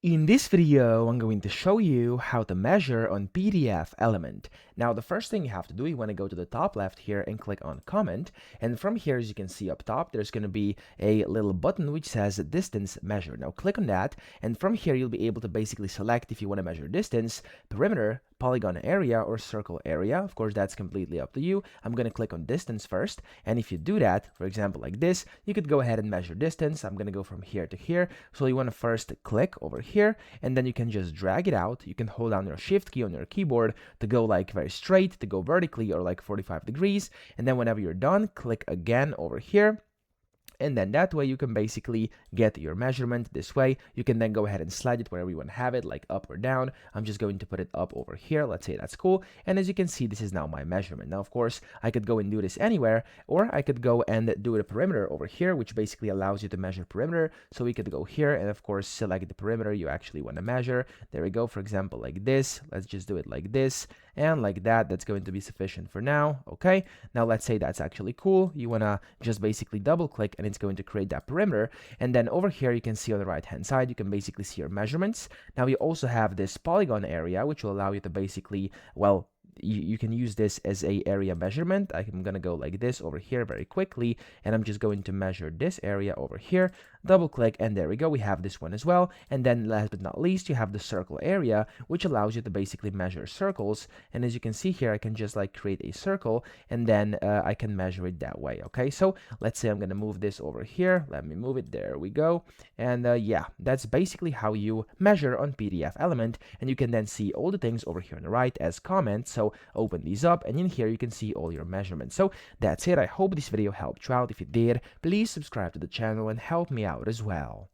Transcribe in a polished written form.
In this video, I'm going to show you how to measure on PDFelement. Now, the first thing you have to do, you want to go to the top left here and click on comment. And from here, as you can see up top, there's going to be a little button which says distance measure. Now, click on that. And from here, you'll be able to basically select if you want to measure distance, perimeter, polygon area, or circle area. Of course, that's completely up to you. I'm going to click on distance first. And if you do that, for example, like this, you could go ahead and measure distance. I'm going to go from here to here. So you want to first click over here, and then you can just drag it out. You can hold down your shift key on your keyboard to go like very straight, to go vertically, or like 45 degrees. And then whenever you're done, click again over here. And then that way you can basically get your measurement this way. You can then go ahead and slide it wherever you want to have it, like up or down. I'm just going to put it up over here. Let's say that's cool. And as you can see, this is now my measurement. Now, of course, I could go and do this anywhere, or I could go and do the perimeter over here, which basically allows you to measure perimeter. So we could go here and of course select the perimeter you actually want to measure. There we go. For example, like this. Let's just do it like this and like that. That's going to be sufficient for now. Okay. Now let's say that's actually cool. You want to just basically double click and it's going to create that perimeter. And then over here, you can see on the right hand side, you can basically see your measurements. Now you also have this polygon area, which will allow you to basically, well, you can use this as a area measurement. I'm going to go like this over here very quickly, and I'm just going to measure this area over here. Double click, and there we go. We have this one as well. And then last but not least, you have the circle area, which allows you to basically measure circles. And as you can see here, I can just like create a circle, and then I can measure it that way. Okay, so let's say I'm going to move this over here. Let me move it. There we go. And yeah, that's basically how you measure on PDFelement. And you can then see all the things over here on the right as comments. So open these up, and in here you can see all your measurements. So that's it. I hope this video helped you out. If it did, please subscribe to the channel and help me out as well.